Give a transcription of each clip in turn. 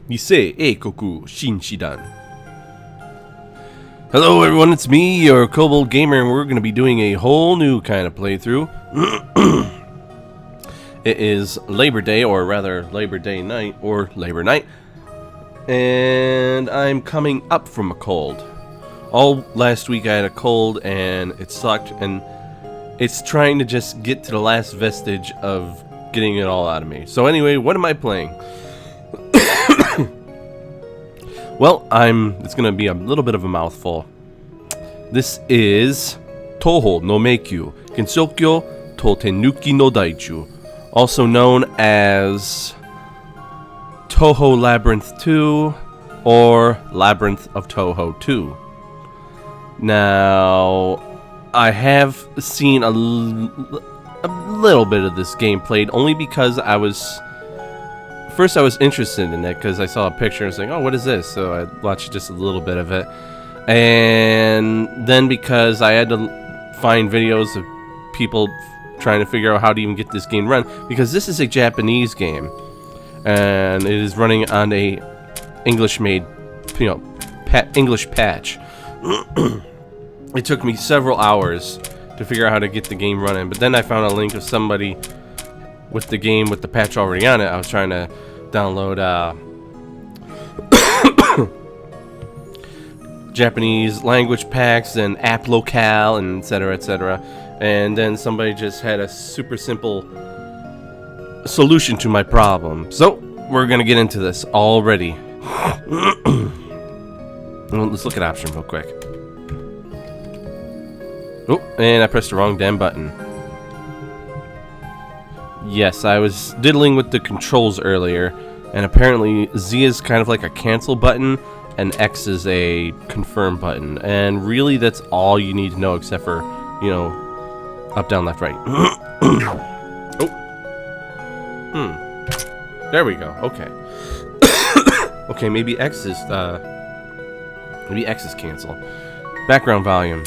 Nisei Eikoku Shinshidan. Hello everyone, it's me, your Kobold Gamer, and we're going to be doing a whole new kind of playthrough. It is Labor Day, or rather Labor Day night, or Labor Night. And I'm coming up from a cold. All last week I had a cold and it sucked, and it's trying to just get to the last vestige of getting it all out of me. So anyway, what am I playing? Well, it's going to be a little bit of a mouthful. This is Touhou no Meikyu, Gensokyo to Tenuki no Daichu, also known as Touhou Labyrinth 2 or Labyrinth of Touhou 2. Now, I have seen a little bit of this game played only because I was interested in it because I saw a picture and was like, oh, what is this? So I watched just a little bit of it. And then because I had to find videos of people trying to figure out how to even get this game run, because this is a Japanese game and it is running on a English-made, English patch. It took me several hours to figure out how to get the game running, but then I found a link of somebody with the game with the patch already on it. I was trying to download Japanese language packs and app locale and etc, etc, and then somebody just had a super simple solution to my problem. So we're gonna get into this already. Let's look at option real quick. Oh, and I pressed the wrong damn button. Yes, I was diddling with the controls earlier, and apparently Z is kind of like a cancel button, and X is a confirm button. And really, that's all you need to know, except for, up, down, left, right. Oh. There we go. Okay. Okay, maybe X is cancel. Background volume.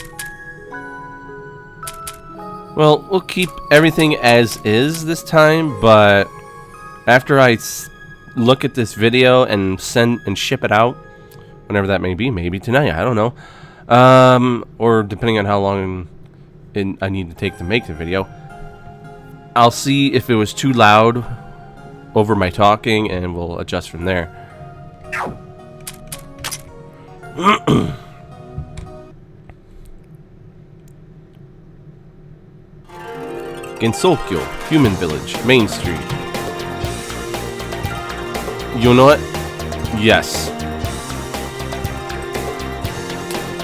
Well, we'll keep everything as is this time, but after I look at this video and send and ship it out, whenever that may be, maybe tonight, I don't know, or depending on how long I need to take to make the video, I'll see if it was too loud over my talking, and we'll adjust from there. Gensokyo, Human Village, Main Street. You know what? Yes.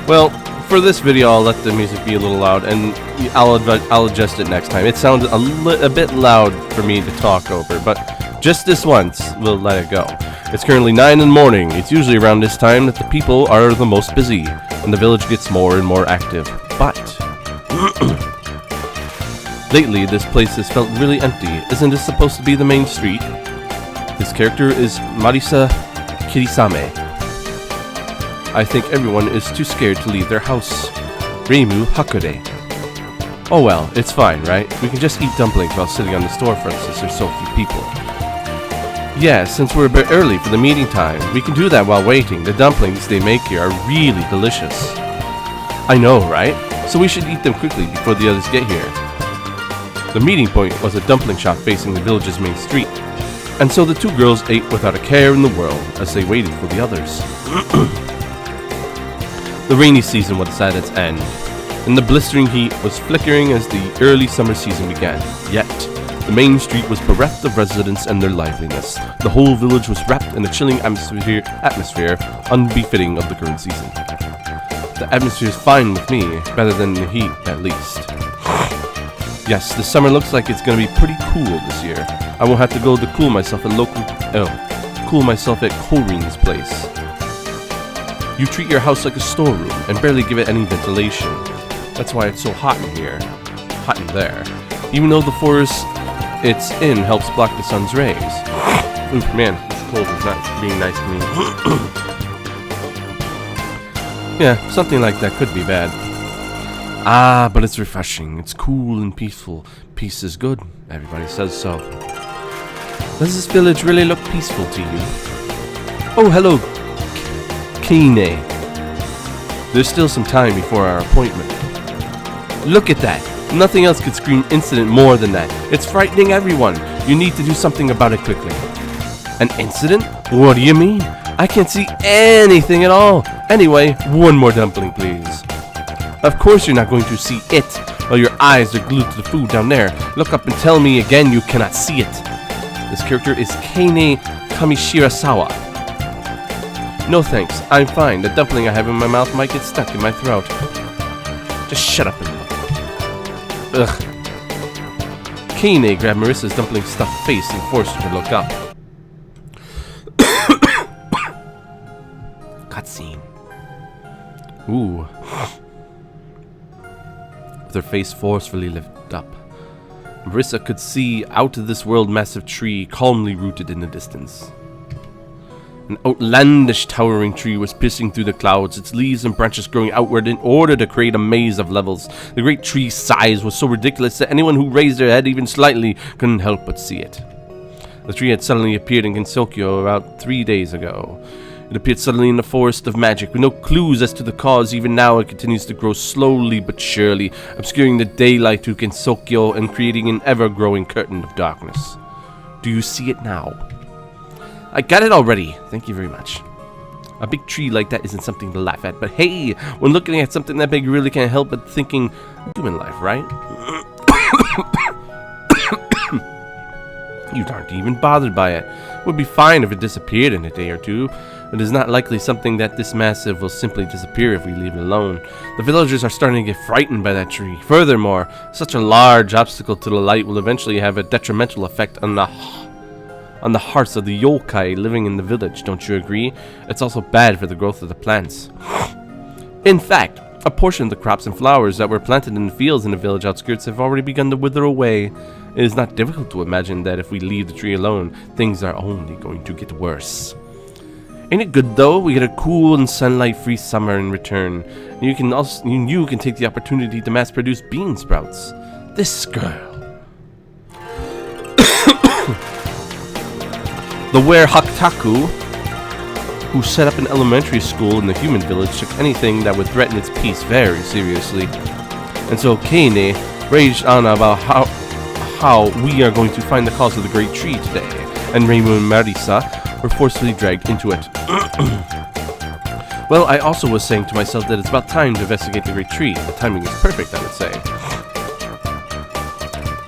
Well, for this video, I'll let the music be a little loud, and I'll adjust it next time. It sounds a bit loud for me to talk over, but just this once, we'll let it go. It's currently 9 in the morning. It's usually around this time that the people are the most busy, and the village gets more and more active. But lately, this place has felt really empty. Isn't this supposed to be the main street? This character is Marisa Kirisame. I think everyone is too scared to leave their house. Reimu Hakure. Oh well, it's fine, right? We can just eat dumplings while sitting on the storefront since there's so few people. Yeah, since we're a bit early for the meeting time, we can do that while waiting. The dumplings they make here are really delicious. I know, right? So we should eat them quickly before the others get here. The meeting point was a dumpling shop facing the village's main street, and so the two girls ate without a care in the world as they waited for the others. The rainy season was at its end, and the blistering heat was flickering as the early summer season began. Yet, the main street was bereft of residents and their liveliness. The whole village was wrapped in a chilling atmosphere unbefitting of the current season. The atmosphere is fine with me, better than the heat at least. Yes, the summer looks like it's going to be pretty cool this year. I won't have to go to cool myself at Korin's place. You treat your house like a storeroom and barely give it any ventilation. That's why it's so hot in here. Hot in there. Even though the forest it's in helps block the sun's rays. Ooh, man, this cold is not being nice to me. Yeah, something like that could be bad. Ah, but it's refreshing. It's cool and peaceful. Peace is good. Everybody says so. Does this village really look peaceful to you? Oh, hello, Kine. There's still some time before our appointment. Look at that. Nothing else could scream incident more than that. It's frightening everyone. You need to do something about it quickly. An incident? What do you mean? I can't see anything at all. Anyway, one more dumpling, please. Of course you're not going to see it while your eyes are glued to the food down there. Look up and tell me again you cannot see it. This character is Kane Kamishirasawa. No thanks, I'm fine. The dumpling I have in my mouth might get stuck in my throat. Just shut up and look. Ugh. Kane grabbed Marissa's dumpling stuffed face and forced her to look up. Cutscene. Ooh. With her face forcefully lifted up, Marissa could see out of this world massive tree calmly rooted in the distance. An outlandish towering tree was piercing through the clouds, its leaves and branches growing outward in order to create a maze of levels. The great tree's size was so ridiculous that anyone who raised their head even slightly couldn't help but see it. The tree had suddenly appeared in Gensokyo about 3 days ago. It appeared suddenly in the forest of magic, with no clues as to the cause. Even now it continues to grow slowly but surely, obscuring the daylight to Gensokyo and creating an ever-growing curtain of darkness. Do you see it now? I got it already. Thank you very much. A big tree like that isn't something to laugh at, but hey, when looking at something that big, you really can't help but thinking human life, right? You aren't even bothered by it. It would be fine if it disappeared in a day or two. It is not likely something that this massive will simply disappear if we leave it alone. The villagers are starting to get frightened by that tree. Furthermore, such a large obstacle to the light will eventually have a detrimental effect on the hearts of the yokai living in the village, don't you agree? It's also bad for the growth of the plants. In fact, a portion of the crops and flowers that were planted in the fields in the village outskirts have already begun to wither away. It is not difficult to imagine that if we leave the tree alone, things are only going to get worse. Ain't it good though? We get a cool and sunlight-free summer in return. And you can take the opportunity to mass-produce bean sprouts. This girl. The Were Haktaku, who set up an elementary school in the human village, took anything that would threaten its peace very seriously. And so Kane raged on about how we are going to find the cause of the great tree today, and Reimu and Marisa were forcefully dragged into it. Well, I also was saying to myself that it's about time to investigate the great tree. The timing is perfect, I would say.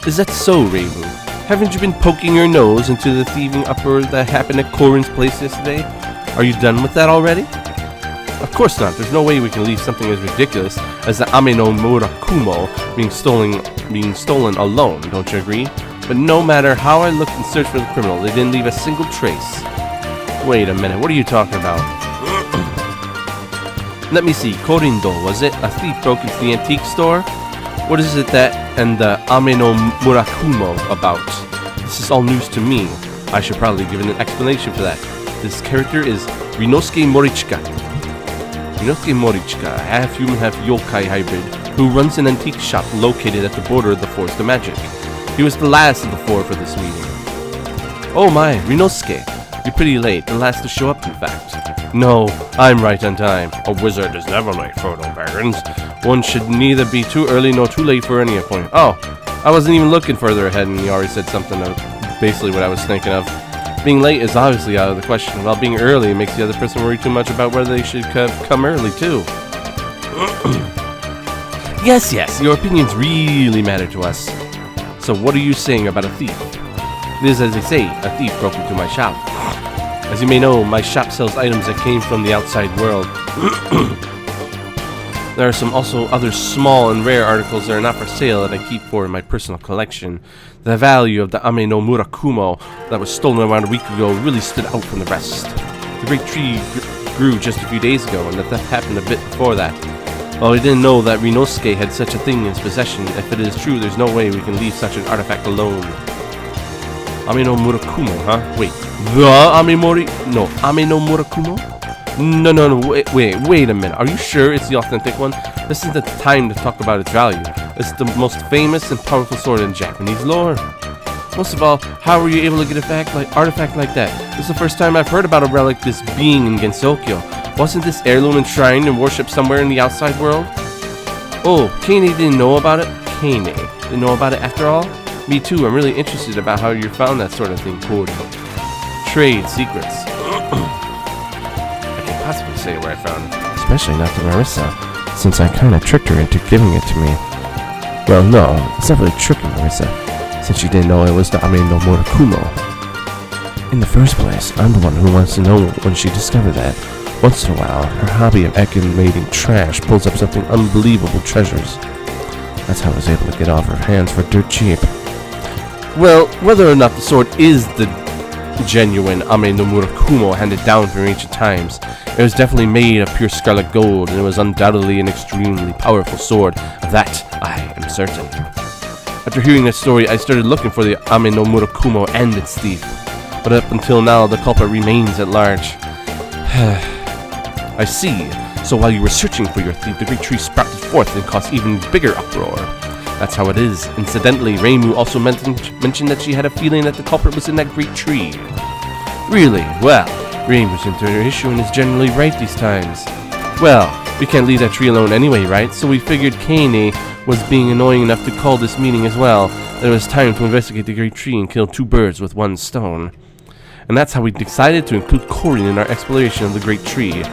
Is that so, Reimu? Haven't you been poking your nose into the thieving uproar that happened at Korin's place yesterday? Are you done with that already? Of course not. There's no way we can leave something as ridiculous as the Ame no Murakumo being stolen alone, don't you agree? But no matter how I looked and searched for the criminal, they didn't leave a single trace. Wait a minute, what are you talking about? Let me see, Korindo, was it? A thief broke into the antique store? What is it that and the Ame no Murakumo about? This is all news to me. I should probably give an explanation for that. This character is Rinosuke Morichika. Rinosuke Morichika, a half-human, half-yokai hybrid, who runs an antique shop located at the border of the Forest of Magic. He was the last of the four for this meeting. Oh my, Rinosuke. You're pretty late, the last to show up in fact. No, I'm right on time. A wizard is never late, Frodo Baggins. One should neither be too early nor too late for any appointment. Oh, I wasn't even looking further ahead and you already said something of basically what I was thinking of. Being late is obviously out of the question, while being early makes the other person worry too much about whether they should come early too. Yes, your opinions really matter to us. So what are you saying about a thief? It is as they say, a thief broke into my shop. As you may know, my shop sells items that came from the outside world. There are some also other small and rare articles that are not for sale that I keep for in my personal collection. The value of the Ame no Murakumo that was stolen around a week ago really stood out from the rest. The great tree grew just a few days ago, and the theft happened a bit before that. Well, we didn't know that Rinosuke had such a thing in his possession. If it is true, there's no way we can leave such an artifact alone. Ame no Murakumo, huh? Wait, the Ame no Murakumo? No, wait a minute. Are you sure it's the authentic one? This isn't the time to talk about its value. It's the most famous and powerful sword in Japanese lore. Most of all, how were you able to get artifact like that? This is the first time I've heard about a relic this being in Gensokyo. Wasn't this heirloom enshrined and worshipped somewhere in the outside world? Oh, Kane didn't know about it? Kane didn't know about it after all? Me too, I'm really interested about how you found that sort of thing, Kobold. Trade secrets. I can't possibly say where I found it. Especially not to Marissa, since I kinda tricked her into giving it to me. Well, no, it's not really tricking Marissa, since she didn't know it was the Ame no Murakumo. In the first place, I'm the one who wants to know when she discovered that. Once in a while, her hobby of accumulating trash pulls up something unbelievable treasures. That's how I was able to get off her hands for dirt cheap. Well, whether or not the sword is the genuine Ame no Murakumo handed down from ancient times, it was definitely made of pure scarlet gold, and it was undoubtedly an extremely powerful sword. Of that, I am certain. After hearing this story, I started looking for the Ame no Murakumo and its thief. But up until now, the culprit remains at large. I see. So while you were searching for your thief, the great tree sprouted forth and caused even bigger uproar. That's how it is. Incidentally, Reimu also mentioned that she had a feeling that the culprit was in that great tree. Really? Well, Reimu's into her issue and is generally right these times. Well, we can't leave that tree alone anyway, right? So we figured Kane was being annoying enough to call this meeting as well. That it was time to investigate the great tree and kill two birds with one stone. And that's how we decided to include Korin in our exploration of the great tree.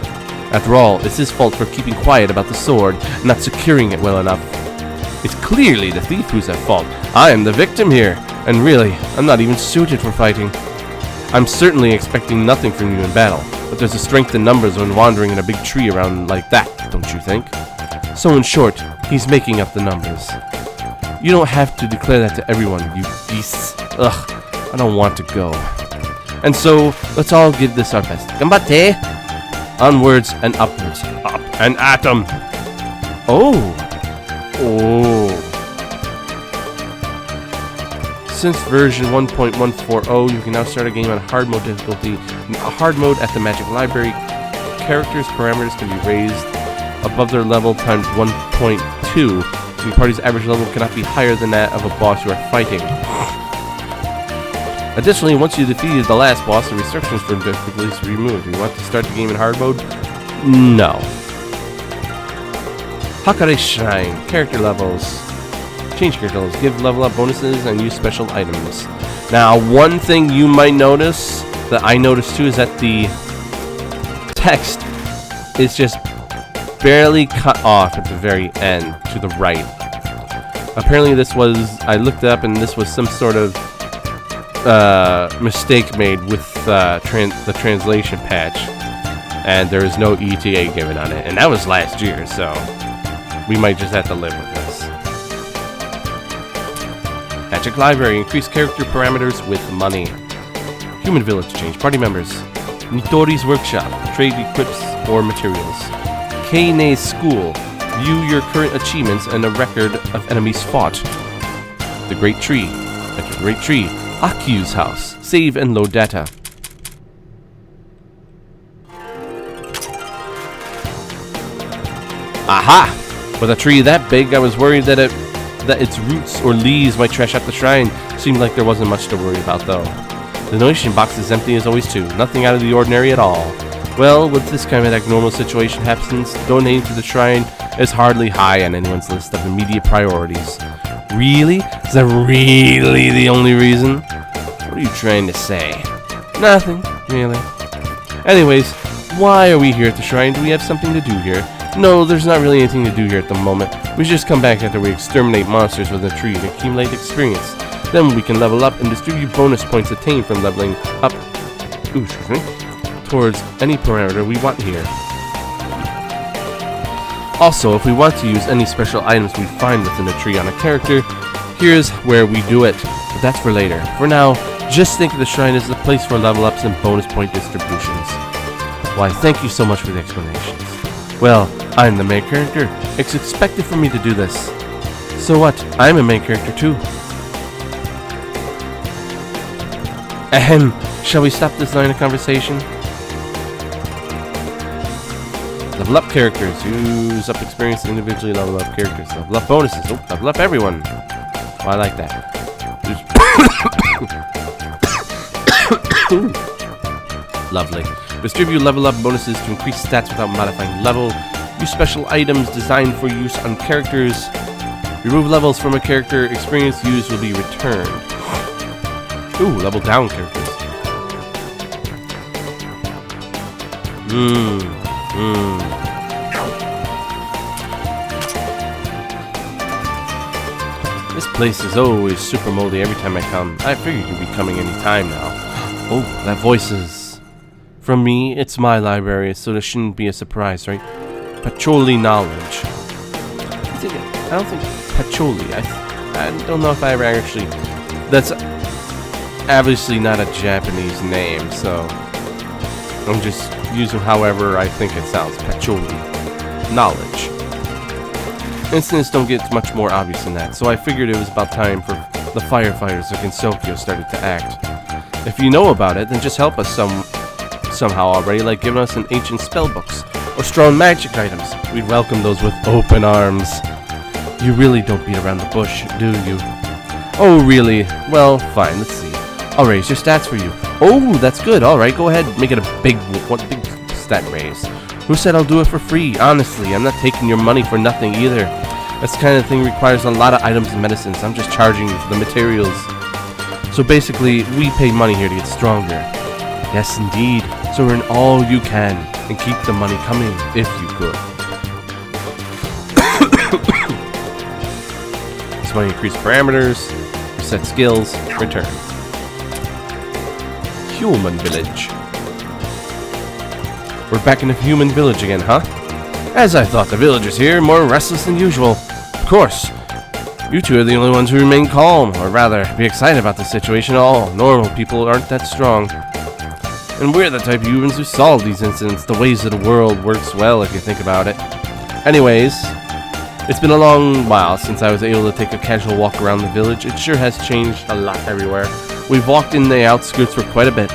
After all, it's his fault for keeping quiet about the sword and not securing it well enough. It's clearly the thief who's at fault. I am the victim here, and really, I'm not even suited for fighting. I'm certainly expecting nothing from you in battle, but there's a strength in numbers when wandering in a big tree around like that, don't you think? So in short, he's making up the numbers. You don't have to declare that to everyone, you beasts. Ugh, I don't want to go. And so, let's all give this our best. Ganbatte! Onwards and upwards. Up and at 'em! Oh! Since version 1.140, you can now start a game on hard mode difficulty. In hard mode at the Magic Library, characters' parameters can be raised above their level times 1.2. Your party's average level cannot be higher than that of a boss you are fighting. Additionally, once you defeated the last boss, the restrictions for difficulty is removed. You want to start the game in hard mode? No. Hakare Shrine. Character levels. Change character levels. Give level up bonuses and use special items. Now, one thing you might notice, that I noticed too, is that the text is just barely cut off at the very end, to the right. Apparently this was, I looked it up and this was some sort of mistake made with the translation patch, and there is no ETA given on it, and that was last year, so we might just have to live with this. Magic Library, increase character parameters with money. Human Village, change party members. Nitori's Workshop, trade equips or materials. Keine's School, view your current achievements and a record of enemies fought. The Great Tree, enter the Great Tree. Akiu's house. Save and load data. Aha! With a tree that big, I was worried that its roots or leaves might trash out the shrine. Seemed like there wasn't much to worry about, though. The donation box is empty as always, too. Nothing out of the ordinary at all. Well, with this kind of abnormal situation happens, donating to the shrine is hardly high on anyone's list of immediate priorities. Really? Is that really the only reason? What are you trying to say? Nothing, really. Anyways, why are we here at the shrine? Do we have something to do here? No, there's not really anything to do here at the moment. We just come back after we exterminate monsters with a tree and accumulate experience. Then we can level up and distribute bonus points attained from leveling up towards any parameter we want here. Also, if we want to use any special items we find within a tree on a character, here's where we do it. But that's for later. For now, just think of the shrine as the place for level ups and bonus point distributions. Why, thank you so much for the explanations. Well, I'm the main character. It's expected for me to do this. So what? I'm a main character too. Ahem. Shall we stop this line of conversation? Level up characters. Use up experience to individually level up characters. Level up bonuses. Oh, level up everyone. Oh, I like that. Lovely. Distribute level up bonuses to increase stats without modifying level. Use special items designed for use on characters. Remove levels from a character. Experience used will be returned. Ooh, level down characters. This place is always super moldy every time I come. I figured you'd be coming any time now. Oh, that voice is... From me, it's my library, so this shouldn't be a surprise, right? Patchouli knowledge. I don't think patchouli. I don't know if I ever actually... That's obviously not a Japanese name, so... I'm just using however I think it sounds. Patchouli. Knowledge. Incidents don't get much more obvious than that, so I figured it was about time for the firefighters of Gensokyo started to act. If you know about it, then just help us somehow already, like giving us an ancient spellbooks or strong magic items. We'd welcome those with open arms. You really don't beat around the bush, do you? Oh, really? Well, fine, let's see. I'll raise your stats for you. Oh, that's good. Alright, go ahead. Make it a big stat raise. Who said I'll do it for free? Honestly, I'm not taking your money for nothing either. This kind of thing requires a lot of items and medicines. I'm just charging you for the materials. So basically, we pay money here to get stronger. Yes, indeed. So earn all you can and keep the money coming if you could. This money increase parameters, reset skills, return. Human village. We're back in the human village again, huh? As I thought, the villagers here are more restless than usual. Of course, you two are the only ones who remain calm, or rather, be excited about the situation. All normal people aren't that strong. And we're the type of humans who solve these incidents. The ways of the world works well if you think about it. Anyways, it's been a long while since I was able to take a casual walk around the village. It sure has changed a lot everywhere. We've walked in the outskirts for quite a bit,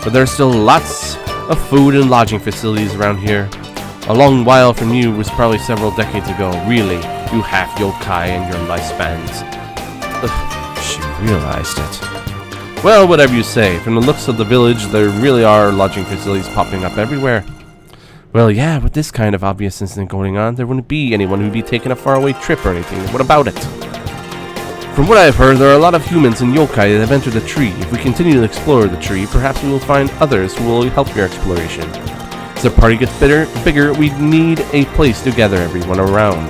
but there are still lots of food and lodging facilities around here. A long while from you was probably several decades ago. Really, you half yokai and your lifespans. Ugh, she realized it. Well, whatever you say. From the looks of the village, there really are lodging facilities popping up everywhere. Well, yeah, with this kind of obvious incident going on, there wouldn't be anyone who'd be taking a faraway trip or anything. What about it? From what I've heard, there are a lot of humans and yokai that have entered the tree. If we continue to explore the tree, perhaps we will find others who will help your exploration. As the party gets bigger, we need a place to gather everyone around.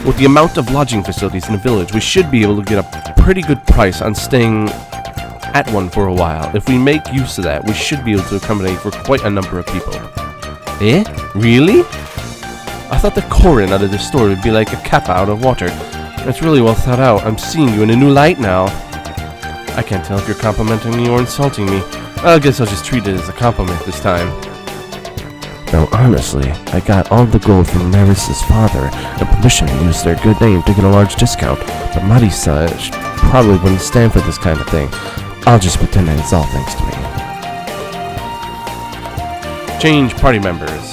With the amount of lodging facilities in the village, we should be able to get a pretty good price on staying at one for a while. If we make use of that, we should be able to accommodate for quite a number of people. Eh? Really? I thought the korin out of this story would be like a kappa out of water. It's really well thought out. I'm seeing you in a new light now. I can't tell if you're complimenting me or insulting me. I guess I'll just treat it as a compliment this time. No, honestly, I got all the gold from Maris's father and permission to use their good name to get a large discount, but Marisa probably wouldn't stand for this kind of thing. I'll just pretend that it's all thanks to me. Change party members.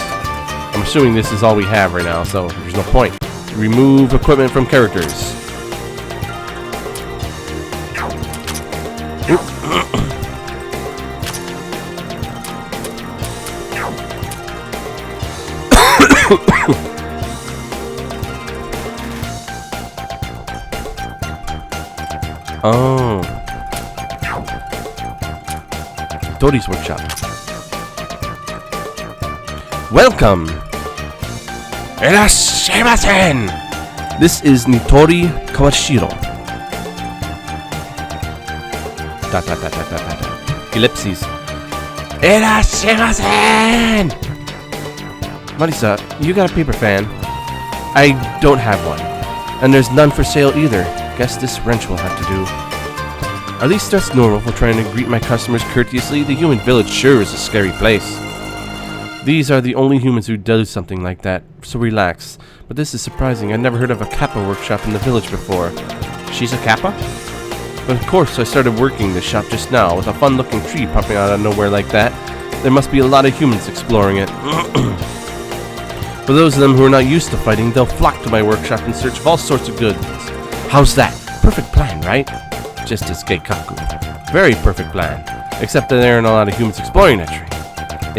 I'm assuming this is all we have right now, so there's no point. Remove equipment from characters. Oh. Dori's workshop. Welcome. Irashimasen! This is Nitori Kawashiro. Ellipses. Irashimasen! Marisa, you got a paper fan? I don't have one. And there's none for sale either. Guess this wrench will have to do. Are these threats normal for trying to greet my customers courteously? The human village sure is a scary place. These are the only humans who do something like that, so relax. But this is surprising. I never heard of a kappa workshop in the village before. She's a kappa? But of course, I started working this shop just now, with a fun-looking tree popping out of nowhere like that. There must be a lot of humans exploring it. For those of them who are not used to fighting, they'll flock to my workshop in search of all sorts of goods. How's that? Perfect plan, right? just to Keikaku. Very perfect plan. Except that there aren't a lot of humans exploring that tree.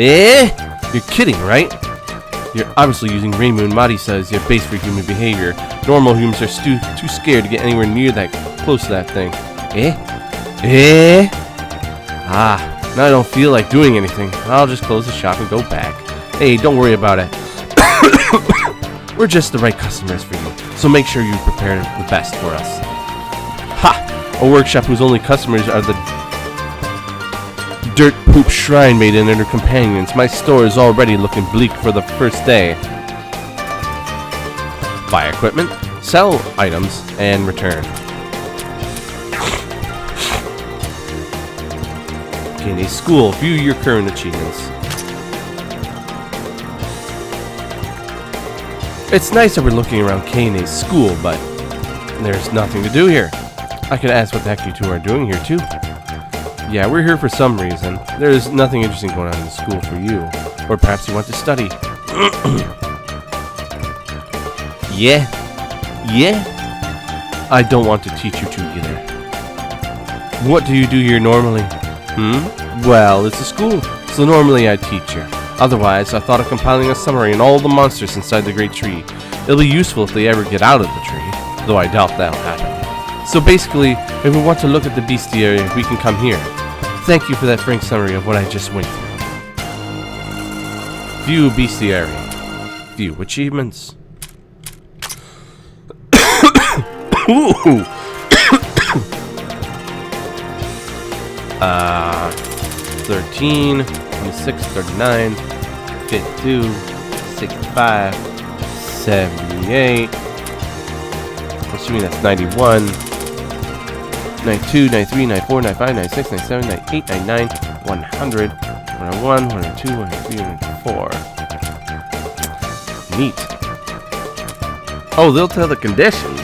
Eh? You're kidding, right? You're obviously using Reimu and Marisa as your base for human behavior. Normal humans are too scared to get anywhere near that close to that thing. Eh? Eh? Ah, now I don't feel like doing anything. I'll just close the shop and go back. Hey, don't worry about it. We're just the right customers for you, so make sure you prepare the best for us. Ha! A workshop whose only customers are the dirt poop shrine maiden and her companions. My store is already looking bleak for the first day. Buy equipment, sell items, and return. Kaine School. View your current achievements. It's nice that we're looking around Kaine's school, but there's nothing to do here. I could ask what the heck you two are doing here, too. Yeah, we're here for some reason. There's nothing interesting going on in the school for you. Or perhaps you want to study. Yeah? Yeah? I don't want to teach you two either. What do you do here normally? Well, it's a school, so normally I teach here. Otherwise, I thought of compiling a summary on all the monsters inside the Great Tree. It'll be useful if they ever get out of the tree, though I doubt that'll happen. So basically, if we want to look at the bestiary, we can come here. Thank you for that frank summary of what I just went through. View bestiary. View achievements. Ooh. 13, 26, 39, 52, 65, 78. Assuming that's 91, 92, 93, 94, 95, 96, 97, 98, 99, 100, 101, 102, 103, 104. Neat. Oh, they'll tell the conditions.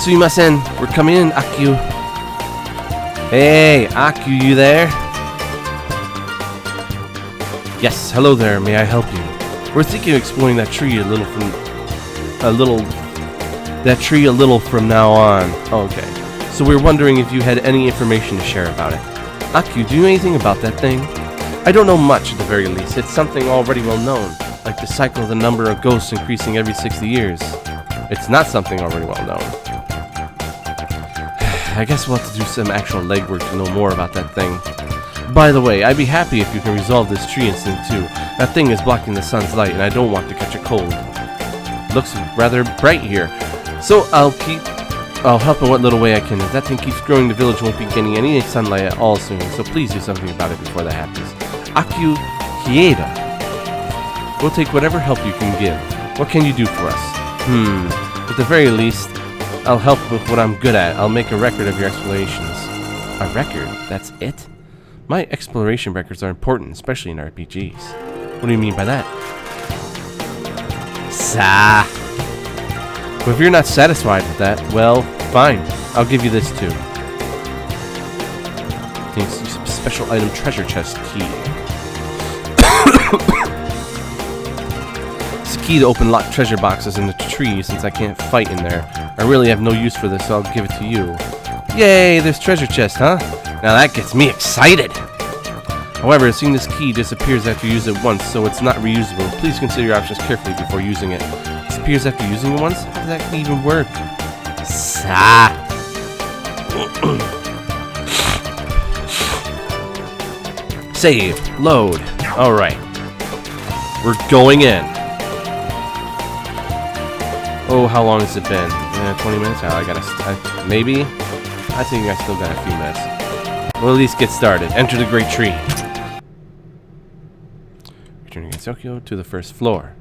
Sumimasen, we're coming in, Aku. Hey, Aku, you there? Yes, hello there, may I help you? We're thinking of exploring that tree a little from now on. Okay. So we're wondering if you had any information to share about it. Aku, do you know anything about that thing? I don't know much at the very least. It's something already well known, like the cycle of the number of ghosts increasing every 60 years. It's not something already well known. I guess we'll have to do some actual legwork to know more about that thing. By the way, I'd be happy if you can resolve this tree incident too. That thing is blocking the sun's light and I don't want to catch a cold. Looks rather bright here. So I'll help in what little way I can. If that thing keeps growing, the village won't be getting any sunlight at all soon. So please do something about it before that happens. Aku Hieda. We'll take whatever help you can give. What can you do for us? At the very least, I'll help with what I'm good at. I'll make a record of your explorations. A record? That's it? My exploration records are important, especially in RPGs. What do you mean by that? But if you're not satisfied with that, well, fine. I'll give you this too. Thanks to special item treasure chest key. It's a key to open locked treasure boxes in the tree since I can't fight in there. I really have no use for this, so I'll give it to you. Yay, there's treasure chest, huh? Now that gets me excited! However, it seems this key disappears after you use it once, so it's not reusable. Please consider your options carefully before using it. Disappears after using it once? How does that even work? Save. Load. Alright. We're going in. Oh, how long has it been? 20 minutes? Oh, maybe? I think I still got a few minutes. We'll at least get started. Enter the Great Tree. Returning Gensokyo to the first floor.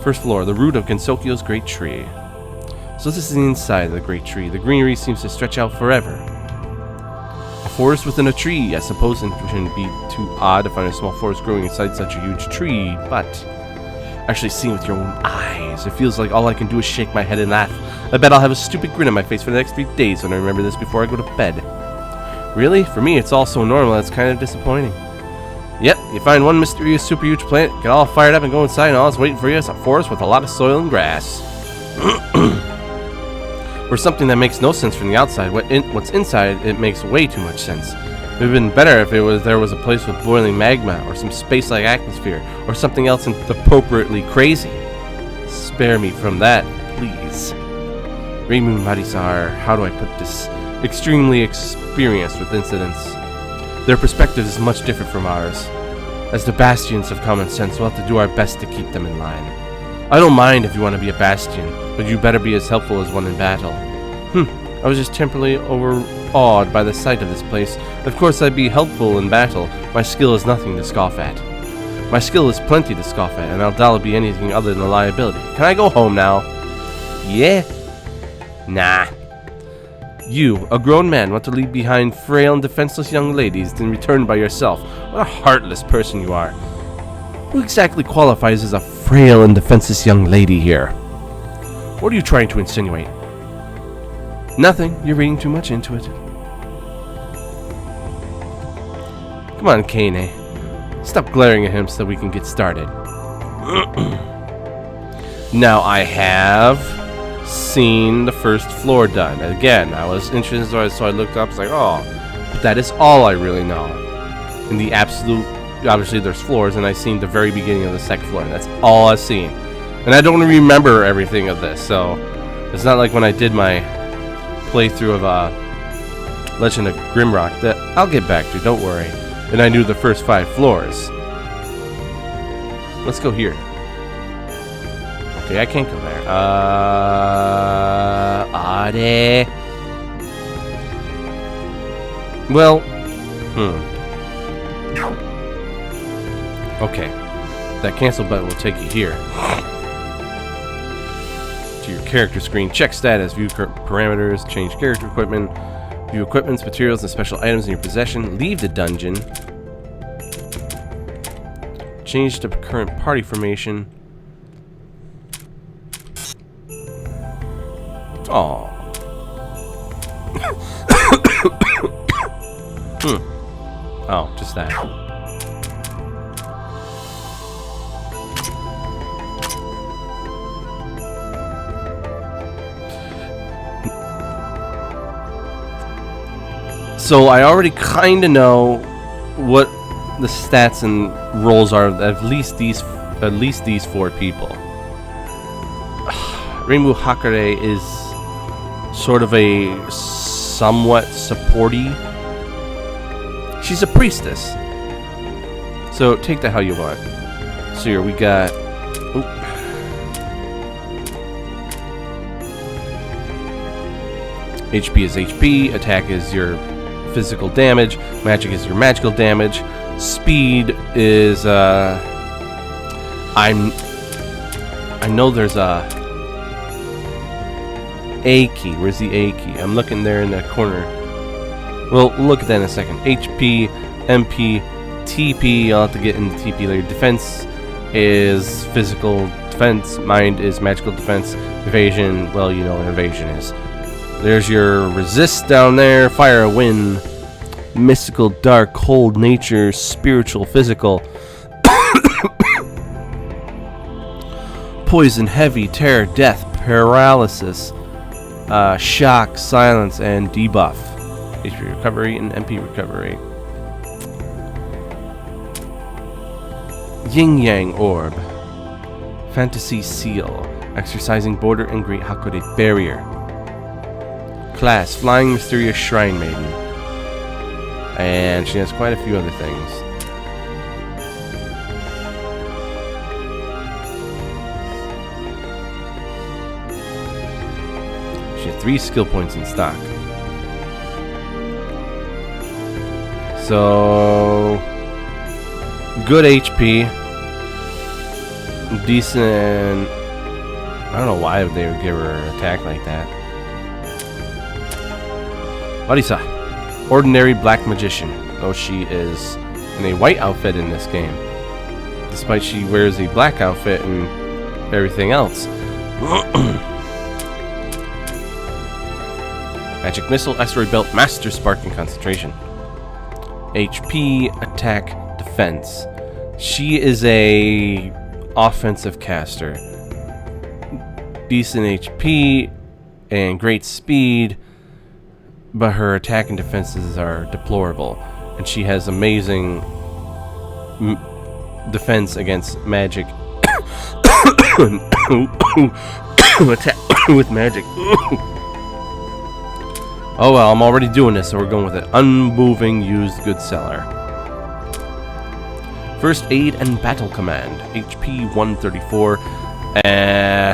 First floor, the root of Gensokyo's Great Tree. So this is the inside of the Great Tree. The greenery seems to stretch out forever. A forest within a tree. I suppose it shouldn't be too odd to find a small forest growing inside such a huge tree, but actually seeing with your own eyes, it feels like all I can do is shake my head and laugh. I bet I'll have a stupid grin on my face for the next 3 days when I remember this before I go to bed. Really? For me, it's all so normal, it's kind of disappointing. Yep, you find one mysterious super huge plant, get all fired up and go inside, and all it's waiting for you is a forest with a lot of soil and grass. Or something that makes no sense from the outside. What's inside, it makes way too much sense. It would have been better if there was a place with boiling magma, or some space-like atmosphere, or something else appropriately crazy. Spare me from that, please. Reimu and Marisa are, how do I put this, extremely experienced with incidents. Their perspective is much different from ours. As the bastions of common sense, we'll have to do our best to keep them in line. I don't mind if you want to be a bastion, but you better be as helpful as one in battle. I was just temporarily overawed by the sight of this place. Of course I'd be helpful in battle. My skill is nothing to scoff at. My skill is plenty to scoff at, and I'll doubt it'll be anything other than a liability. Can I go home now? Yeah? Nah. You, a grown man, want to leave behind frail and defenseless young ladies, then return by yourself. What a heartless person you are. Who exactly qualifies as a frail and defenseless young lady here? What are you trying to insinuate? Nothing. You're reading too much into it. Come on, Kane. Stop glaring at him so we can get started. Now I have seen the first floor done. Again, I was interested, so I looked up. It's like, oh, but that is all I really know. In the absolute, obviously there's floors, and I've seen the very beginning of the second floor. And that's all I've seen. And I don't remember everything of this, so it's not like when I did my playthrough of Legend of Grimrock that I'll get back to, don't worry. And I knew the first 5 floors. Let's go here. Okay, I can't go there. Ade. Well, okay. That cancel button will take you here. To your character screen. Check status, view parameters, change character equipment, view equipments, materials, and special items in your possession. Leave the dungeon. Change to current party formation. Oh. Oh, just that. So I already kind of know what the stats and roles are of at least these 4 people. Reimu Hakare is sort of a somewhat supporty. She's a priestess. So take that how you want. So here we got HP is HP, attack is your physical damage, magic is your magical damage, speed is I know there's a key. Where's the A key? I'm looking there in the corner. Well, look at that in a second. HP, MP, TP. I'll have to get into TP later. Defense is physical defense. Mind is magical defense. Evasion, well, you know what evasion is. There's your resist down there. Fire, wind, mystical, dark, cold, nature, spiritual, physical. Poison, heavy, terror, death, paralysis, shock, silence, and debuff. HP recovery and MP recovery. Yin Yang Orb. Fantasy Seal. Exercising Border and Great Hakone Barrier. Class, Flying Mysterious Shrine Maiden. And she has quite a few other things. She has 3 skill points in stock. So, good HP. Decent. I don't know why they would give her an attack like that. Marisa. ordinary black magician, though she is in a white outfit in this game, despite she wears a black outfit and everything else. Magic Missile, Asteroid Belt, Master Spark, and Concentration. HP, Attack, Defense. She is a offensive caster. Decent HP and great speed, but her attack and defenses are deplorable. And she has amazing defense against magic. Attack with magic. Oh well, I'm already doing this, so we're going with it. Unmoving used goods seller. First aid and battle command. HP 134.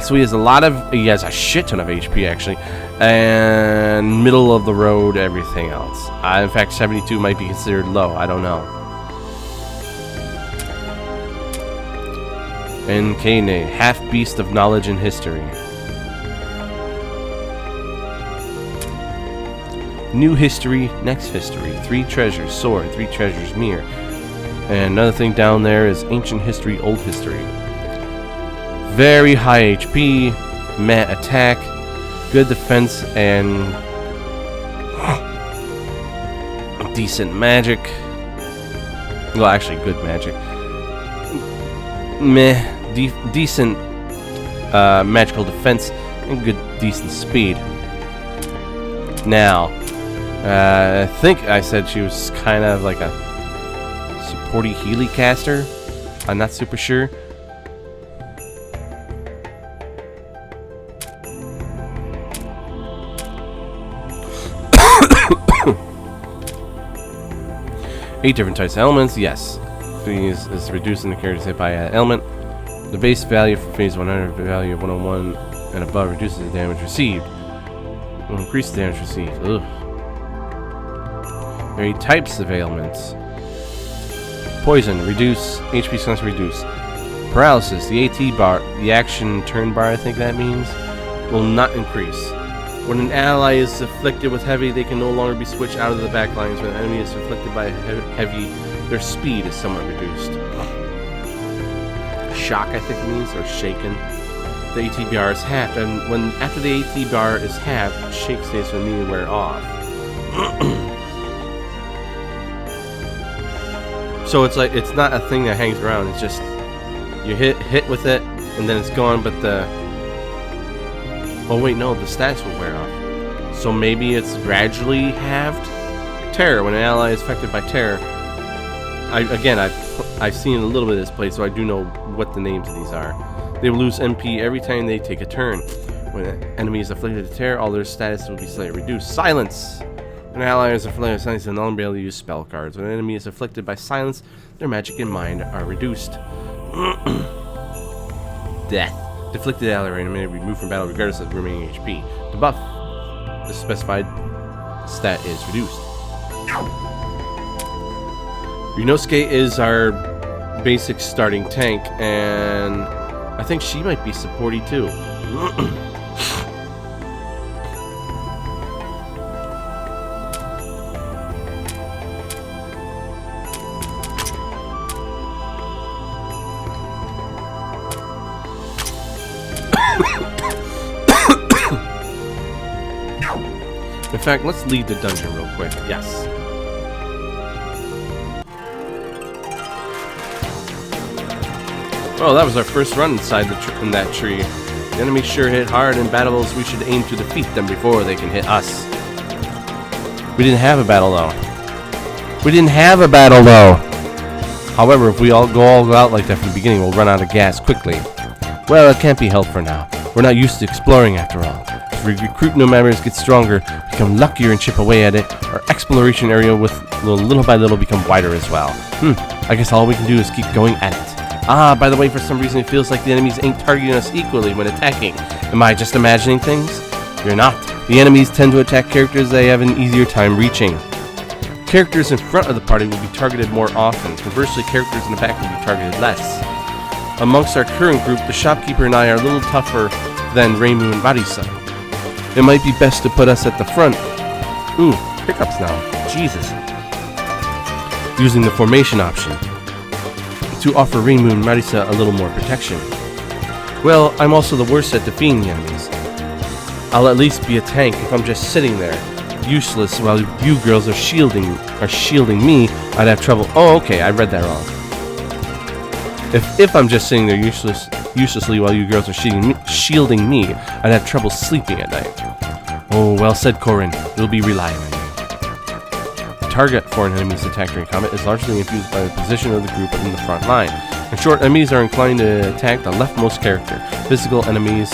So he has he has a shit ton of HP actually. And middle of the road, everything else. In fact, 72 might be considered low. I don't know. Nkane, half beast of knowledge and history. New history, next history. 3 treasures, sword, 3 treasures, mirror. And another thing down there is ancient history, old history. Very high HP, meh attack, good defense, and decent magic. Well, actually, good magic. Meh, decent magical defense, and good, decent speed. Now, I think I said she was kind of like a supporty Healy caster. I'm not super sure. Eight different types of elements, yes. Phase is reducing the character's hit by an element. The base value for phase 100, value of 101 and above reduces the damage received. Will increase the damage received. Ugh. There are 8 types of ailments. Poison, reduce. HP slants, reduce. Paralysis, the AT bar, the action turn bar, I think that means, will not increase. When an ally is afflicted with heavy, they can no longer be switched out of the back lines. When an enemy is afflicted by heavy, their speed is somewhat reduced. Shock, I think it means, or shaken. The AT bar is halved, and after the AT bar is halved, shake states will immediately wear off. So it's like, it's not a thing that hangs around. It's just you hit with it, and then it's gone. But oh wait, no, the stats will wear off. So maybe it's gradually halved. Terror, when an ally is affected by terror. I've seen a little bit of this play, so I do know what the names of these are. They will lose MP every time they take a turn. When an enemy is afflicted with terror, all their status will be slightly reduced. Silence! When an ally is afflicted with silence, they'll no longer be able to use spell cards. When an enemy is afflicted by silence, their magic and mind are reduced. Death. Deflected ally or enemy removed from battle regardless of remaining HP. The buff, the specified stat is reduced. Ryunosuke is our basic starting tank, and I think she might be supporty too. In fact, let's leave the dungeon real quick. Yes. Well, that was our first run inside in that tree. The enemy sure hit hard in battles. We should aim to defeat them before they can hit us. We didn't have a battle though. However, if we all go out like that from the beginning, we'll run out of gas quickly. Well, it can't be helped for now. We're not used to exploring after all. As we recruit new members, get stronger, become luckier and chip away at it, our exploration area will little by little become wider as well. I guess all we can do is keep going at it. Ah, by the way, for some reason it feels like the enemies ain't targeting us equally when attacking. Am I just imagining things? You're not. The enemies tend to attack characters they have an easier time reaching. Characters in front of the party will be targeted more often. Conversely, characters in the back will be targeted less. Amongst our current group, the shopkeeper and I are a little tougher than Reimu and Marisa. It might be best to put us at the front. Ooh, hiccups now. Jesus. Using the formation option to offer Rain Moon Marisa a little more protection. Well, I'm also the worst at defeating the enemies. I'll at least be a tank if I'm just sitting there, useless, while you girls are shielding me. I'd have trouble. Oh, okay, I read that wrong. If I'm just sitting there uselessly while you girls are shielding me, I'd have trouble sleeping at night. Oh, well said, Corin. We'll be relying on you. The target for an enemy's attack during combat is largely influenced by the position of the group in the front line. In short, enemies are inclined to attack the leftmost character. Physical enemies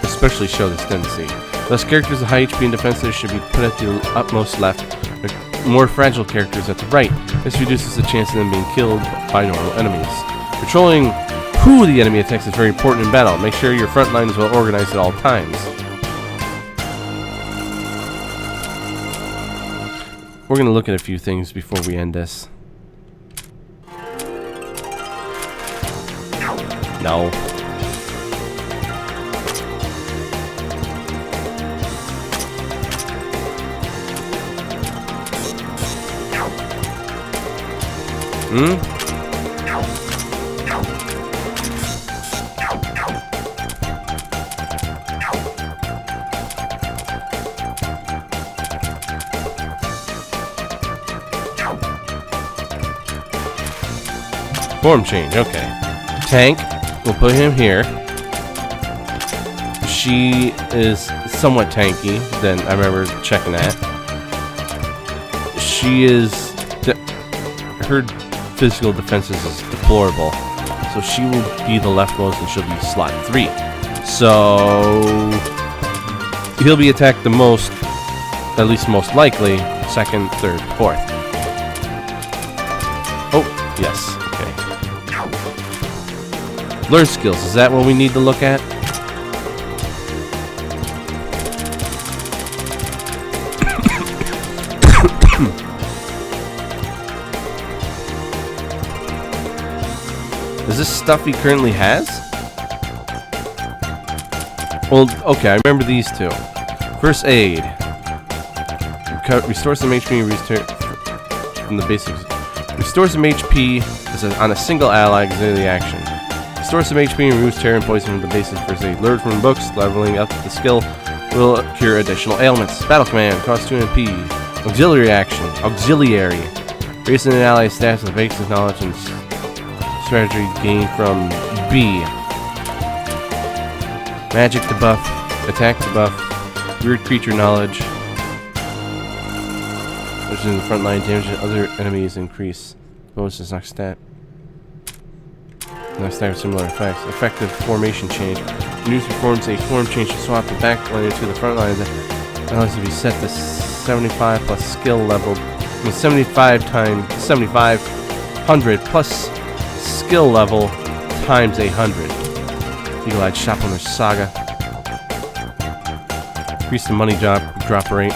especially show this tendency. Thus, characters with high HP and defenses should be put at the utmost left, with more fragile characters at the right. This reduces the chance of them being killed by normal enemies. Controlling who the enemy attacks is very important in battle. Make sure your front line is well organized at all times. We're going to look at a few things before we end this. No. Form change, okay. Tank, we'll put him here. She is somewhat tanky, then I remember checking that. She is... her physical defenses is deplorable. So she will be the leftmost and she'll be slot 3. So... he'll be attacked the most, at least most likely, 2nd, 3rd, 4th. Oh, yes. Learn skills, is that what we need to look at? Is this stuff he currently has? Well, okay, I remember these two. First aid. Restore some HP from the basics. Restore some HP on a single ally auxiliary action. Restore some HP and removes terror and poison from the basic first aid. Learned from books, leveling up the skill will cure additional ailments. Battle command, cost 2 MP. Auxiliary action. Auxiliary. Raising an ally's stats with basic knowledge and strategy gained from B. Magic debuff. Attack debuff. Weird creature knowledge. Which is in the front line. Damage to other enemies increase. Bonus is not stat. Next time, similar effects. Effective formation change. When used performs a form change to swap the back line to the front line that allows to be set to 75 plus skill level. 75 times 7500 plus skill level times 800. Eagle-eyed Shopowner Saga. Increase the money drop rate.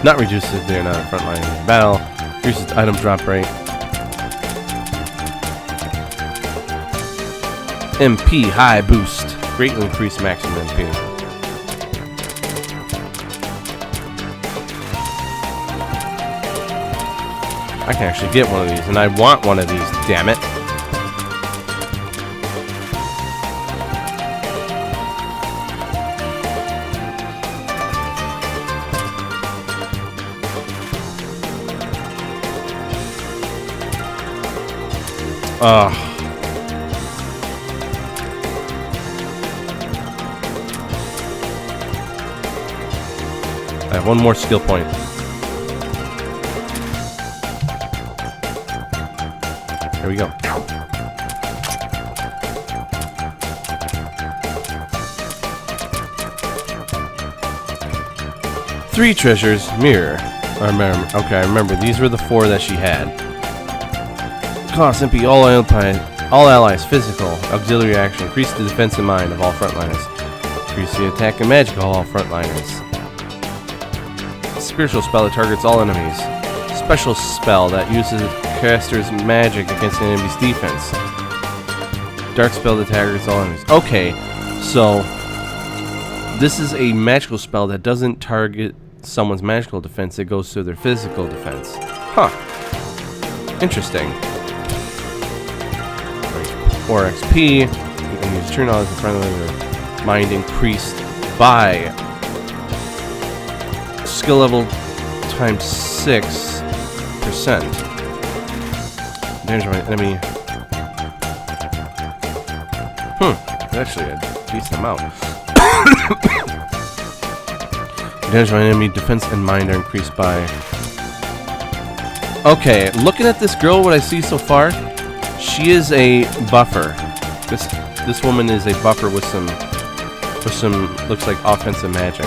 Not reduces if they're not in front line in battle. Increases item drop rate. MP high boost. Greatly increase maximum MP. I can actually get one of these, and I want one of these, damn it. I have one more skill point. There we go. Three treasures, mirror. I remember. Okay, I remember. These were the 4 that she had. Cost MP all allies physical auxiliary action. Increase the defense in mind of all frontliners. Increase the attack and magic of all frontliners. Spiritual spell that targets all enemies. Special spell that uses caster's magic against an enemy's defense. Dark spell that targets all enemies. Okay, so this is a magical spell that doesn't target someone's magical defense. It goes to their physical defense. Huh. Interesting. 4 XP. You can use true knowledge in front of their mind increased by skill level times 6%. Damage by enemy. Actually a decent amount. Damage by enemy defense and mind are increased by. Okay, looking at this girl, what I see so far, she is a buffer. This woman is a buffer with some looks like offensive magic.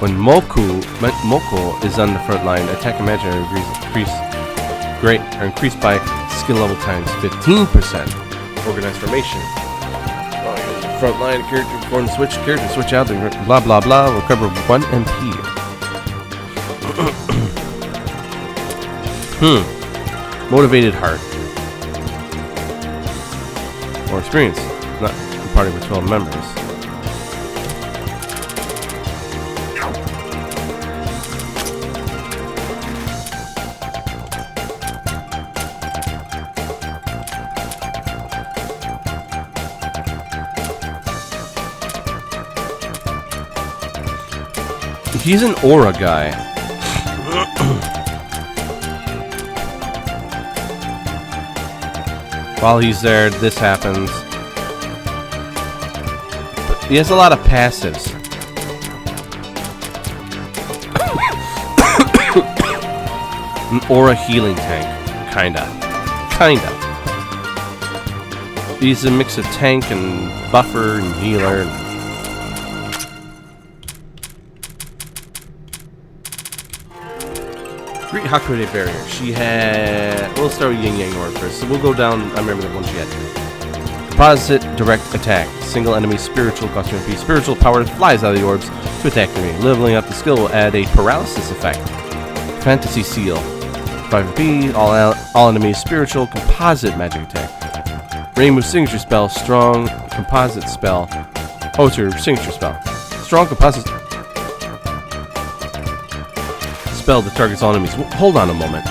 When Moko is on the front line, attack and magic are increased by skill level times 15%. Organized formation. Oh, here's the front line character before the switch. Character switch out. Blah blah blah. Recover 1 MP. Motivated heart. More experience. Not a party with 12 members. He's an aura guy. While he's there, this happens. He has a lot of passives. An aura healing tank. Kinda. He's a mix of tank and buffer and healer. Great Hakude barrier. She had. We'll start with Yin Yang Orb first. So we'll go down. I remember the one she had. Composite direct attack. Single enemy spiritual cost 2 MP. Spiritual power flies out of the orbs to attack the enemy. Leveling up the skill will add a paralysis effect. Fantasy seal. 5 MP. All enemies spiritual composite magic attack. Rainbow signature spell. Strong composite spell. Oh, it's your signature spell. Strong composite spell that targets all enemies. Hold on a moment.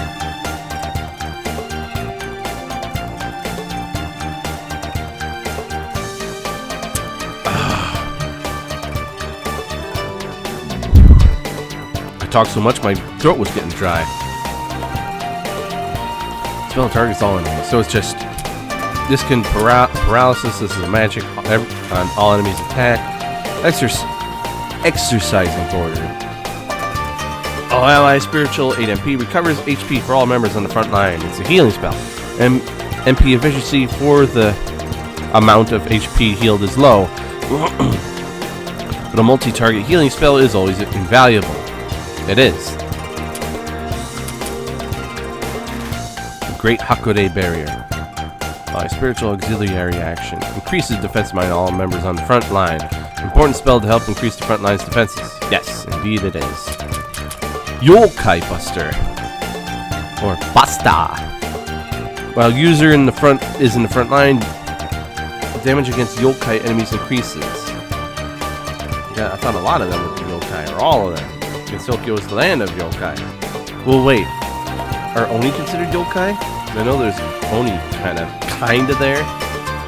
I talked so much my throat was getting dry. Spell targets all enemies. So it's just this can paralysis. This is a magic on all enemies attack. Exercising border. All ally spiritual 8 MP recovers HP for all members on the front line. It's a healing spell. MP efficiency for the amount of HP healed is low. But a multi-target healing spell is always invaluable. It is. Great Hakude barrier. Spiritual auxiliary action. Increases defense by all members on the front line. Important spell to help increase the front line's defenses. Yes, indeed it is. Yokai Buster, or Basta. While user in the front line, damage against yokai enemies increases. Yeah, I thought a lot of them would be yokai, or all of them. Since Tokyo is the land of yokai. Well, wait, are Oni considered yokai? I know there's Oni kinda there.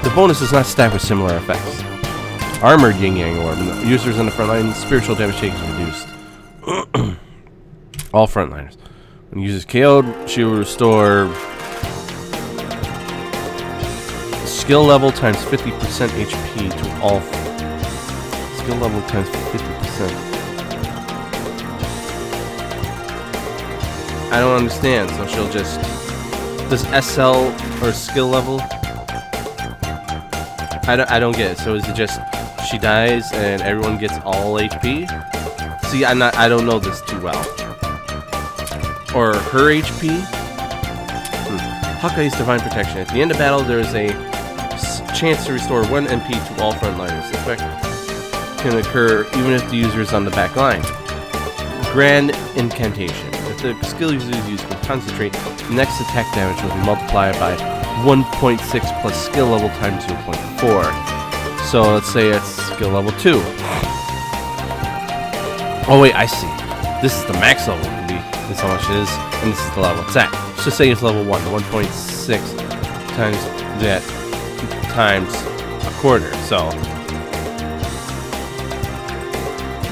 The bonus is not stacked with similar effects. Armored Yin Yang Orb. Users on the front line, spiritual damage taken is reduced. All frontliners. When users KO'd, she will restore skill level times 50% HP to all. Skill level times 50%. I don't understand. So she'll just. Does SL or skill level? I don't get it. So is it just she dies and everyone gets all HP? See, I don't know this too well. Or her HP? Hawkeye's Divine Protection. At the end of battle, there is a chance to restore 1 MP to all frontliners. This effect can occur even if the user is on the back line. Grand Incantation. If the skill user is used to concentrate, the next attack damage will be multiplied by 1.6 plus skill level times 0.4. So let's say it's skill level 2. Oh wait, I see. This is the max level. This is how much it is, and this is the level it's at. Let's just say it's level 1. 1.6 times that times a quarter. So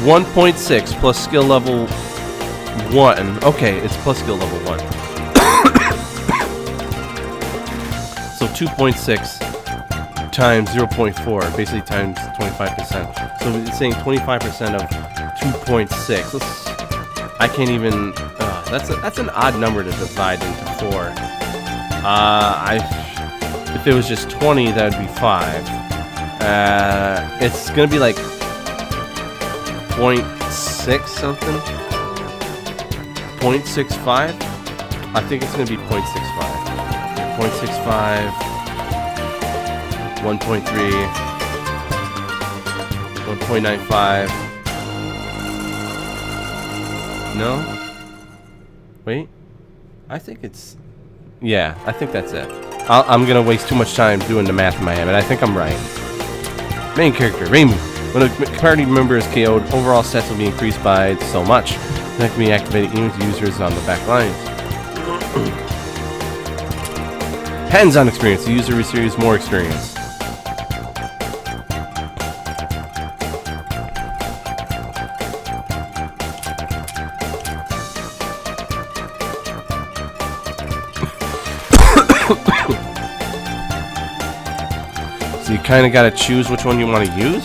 1.6 plus skill level 1. Okay, it's plus skill level 1. So 2.6 times 0.4, basically times 25%. So it's saying 25% of 2.6. I can't even. That's an odd number to divide into 4. If it was just 20, that would be 5. It's gonna be like 0.6 something. 0.65. I think it's gonna be 0.65. 0.65. 1.3. 1.95. No? Wait. I think it's... Yeah, I think that's it. I'm gonna waste too much time doing the math in my head, but I think I'm right. Main character, Rainbow. When a party member is KO'd, overall stats will be increased by so much. That can be activated even to users on the back lines. Hands-on experience. The user receives more experience. So you kind of got to choose which one you want to use.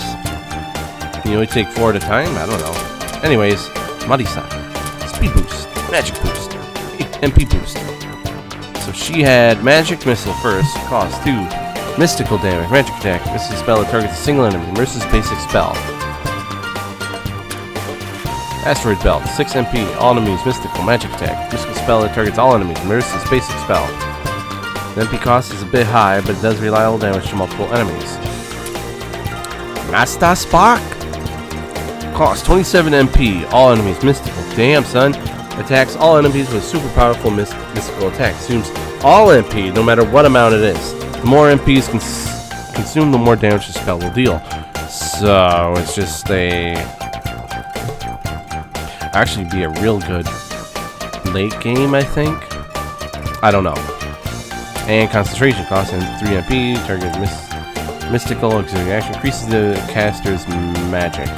You only take 4 at a time? I don't know. Anyways, Marisa. Speed boost. Magic boost. MP boost. So she had magic missile first. Cost 2. Mystical damage. Magic attack. This is a spell that targets a single enemy. Versus basic spell. Asteroid belt. 6 MP. All enemies. Mystical. Magic attack. Mystical spell that targets all enemies. Versus basic spell. The MP cost is a bit high, but it does reliable damage to multiple enemies. Master Spark. Cost 27 MP. All enemies. Mystical. Damn, son. Attacks all enemies with super powerful mystical attack. Consumes all MP, no matter what amount it is. The more MPs consume, the more damage the spell will deal. So it's just actually be a real good late game, I think. I don't know. And concentration cost and 3 MP. Target mystical auxiliary action increases the caster's magic.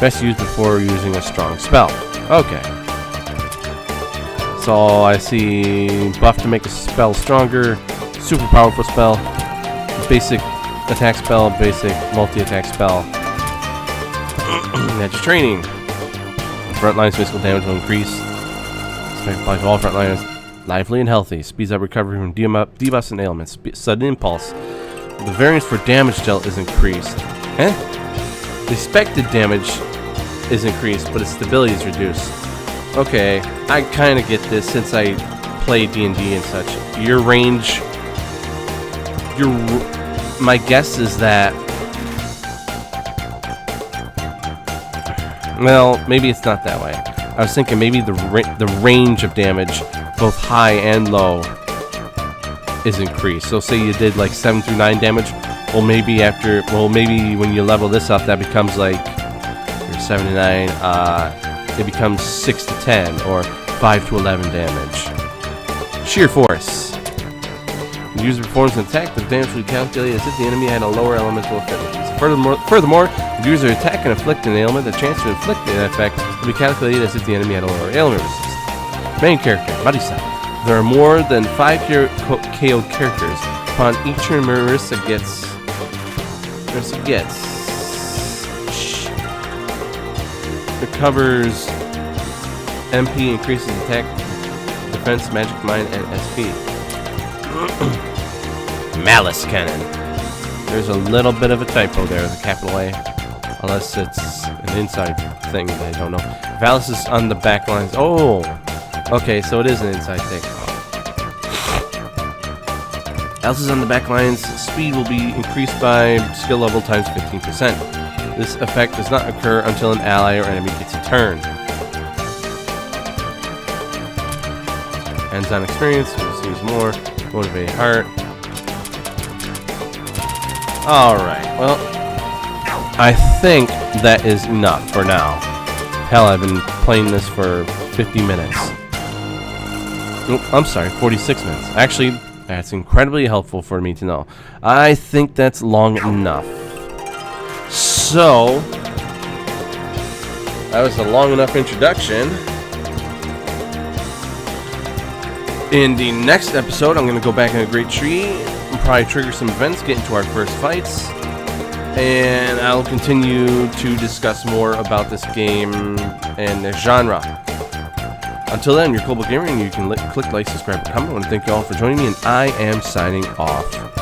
Best used before using a strong spell. Okay. So I see buff to make a spell stronger, super powerful spell, basic attack spell, basic multi-attack spell. Magic training. Frontline's physical damage will increase. Expect life all frontliners lively and healthy. Speeds up recovery from debuffs and ailments. Sudden impulse. The variance for damage dealt is increased. The expected damage is increased, but its stability is reduced. Okay, I kind of get this since I play D&D and such. Your range... My guess is that... Well, maybe it's not that way. I was thinking maybe the range of damage, both high and low, is increased. So say you did like 7 through 9 damage. Well, maybe when you level this up, that becomes like... 7 to 9, it becomes 6 to 10 or 5 to 11 damage. Sheer force. The user performs an attack, the damage will be calculated as if the enemy had a lower elemental affinity. Furthermore, if the user attack can inflict an ailment, the chance to inflict the effect will be calculated as if the enemy had a lower ailment resistance. Main character, Marisa. There are more than 5 KO'd characters. Upon each turn, Marisa gets recovers MP, increases attack, defense, magic, mind, and SP. Malice Cannon. There's a little bit of a typo there with a capital A. Unless it's an inside thing that I don't know. Valis is on the back lines. Oh! Okay, so it is an inside thing. Valis is on the back lines. Speed will be increased by skill level times 15%. This effect does not occur until an ally or enemy gets a turn. Hands-on experience. Let's use more. Motivate heart. Alright, well, I think that is enough for now. Hell, I've been playing this for 50 minutes. Oh, I'm sorry, 46 minutes. Actually, that's incredibly helpful for me to know. I think that's long enough. So, that was a long enough introduction. In the next episode, I'm going to go back in a great tree and probably trigger some events, get into our first fights, and I'll continue to discuss more about this game and the genre. Until then, you're Kobold Gamer, and you can click like, subscribe, and comment. I want to thank you all for joining me, and I am signing off.